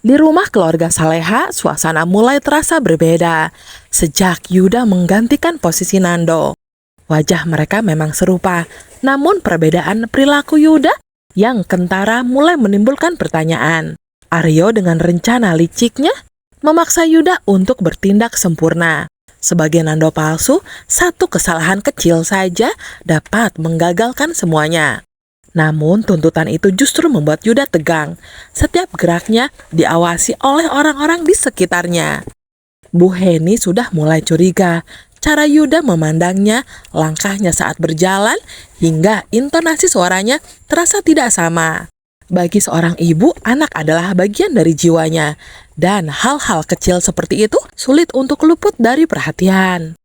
Di rumah keluarga Saleha, suasana mulai terasa berbeda sejak Yuda menggantikan posisi Nando. Wajah mereka memang serupa, namun perbedaan perilaku Yuda yang kentara mulai menimbulkan pertanyaan. Aryo dengan rencana liciknya memaksa Yuda untuk bertindak sempurna. Sebagai Nando palsu, satu kesalahan kecil saja dapat menggagalkan semuanya. Namun tuntutan itu justru membuat Yuda tegang. Setiap geraknya diawasi oleh orang-orang di sekitarnya. Bu Heni sudah mulai curiga. Cara Yuda memandangnya, langkahnya saat berjalan, hingga intonasi suaranya terasa tidak sama. Bagi seorang ibu, anak adalah bagian dari jiwanya. Dan hal-hal kecil seperti itu sulit untuk luput dari perhatian.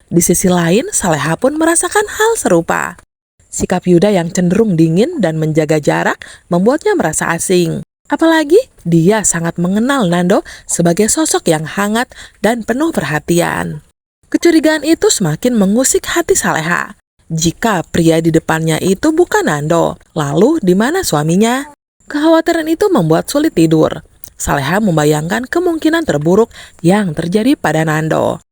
Di sisi lain, Saleha pun merasakan hal serupa. Sikap Yuda yang cenderung dingin dan menjaga jarak membuatnya merasa asing. Apalagi dia sangat mengenal Nando sebagai sosok yang hangat dan penuh perhatian. Kecurigaan itu semakin mengusik hati Saleha. Jika pria di depannya itu bukan Nando, lalu di mana suaminya? Kekhawatiran itu membuat sulit tidur. Saleha membayangkan kemungkinan terburuk yang terjadi pada Nando.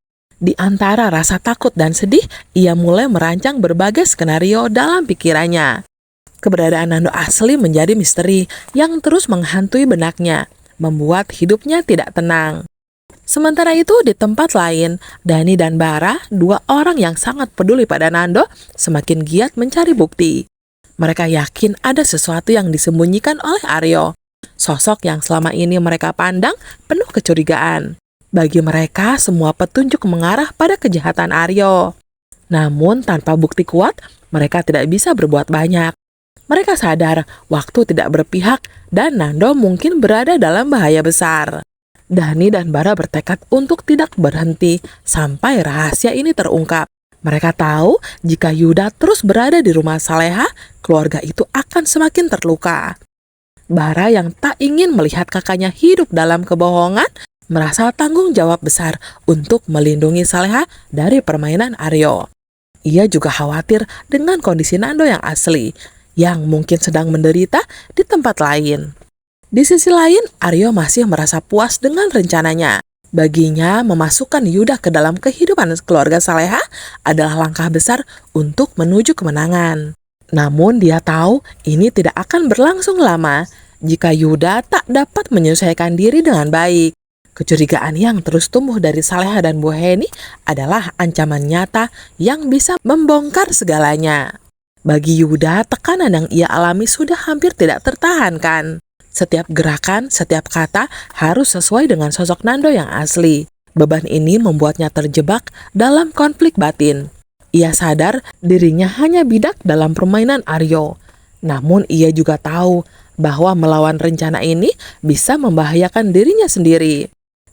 Di antara rasa takut dan sedih, ia mulai merancang berbagai skenario dalam pikirannya. Keberadaan Nando asli menjadi misteri yang terus menghantui benaknya, membuat hidupnya tidak tenang. Sementara itu, di tempat lain, Dani dan Bara, dua orang yang sangat peduli pada Nando, semakin giat mencari bukti. Mereka yakin ada sesuatu yang disembunyikan oleh Aryo, sosok yang selama ini mereka pandang penuh kecurigaan. Bagi mereka, semua petunjuk mengarah pada kejahatan Aryo. Namun, tanpa bukti kuat, mereka tidak bisa berbuat banyak. Mereka sadar waktu tidak berpihak dan Nando mungkin berada dalam bahaya besar. Dani dan Bara bertekad untuk tidak berhenti sampai rahasia ini terungkap. Mereka tahu jika Yuda terus berada di rumah Saleha, keluarga itu akan semakin terluka. Bara yang tak ingin melihat kakaknya hidup dalam kebohongan, merasa tanggung jawab besar untuk melindungi Saleha dari permainan Aryo. Ia juga khawatir dengan kondisi Nando yang asli, yang mungkin sedang menderita di tempat lain. Di sisi lain, Aryo masih merasa puas dengan rencananya. Baginya, memasukkan Yuda ke dalam kehidupan keluarga Saleha adalah langkah besar untuk menuju kemenangan. Namun dia tahu ini tidak akan berlangsung lama jika Yuda tak dapat menyesuaikan diri dengan baik. Kecurigaan yang terus tumbuh dari Saleha dan Bu Heni adalah ancaman nyata yang bisa membongkar segalanya. Bagi Yuda, tekanan yang ia alami sudah hampir tidak tertahankan. Setiap gerakan, setiap kata harus sesuai dengan sosok Nando yang asli. Beban ini membuatnya terjebak dalam konflik batin. Ia sadar dirinya hanya bidak dalam permainan Aryo. Namun ia juga tahu bahwa melawan rencana ini bisa membahayakan dirinya sendiri.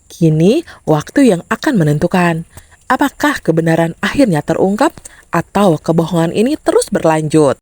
Kini, waktu yang akan menentukan apakah kebenaran akhirnya terungkap atau kebohongan ini terus berlanjut.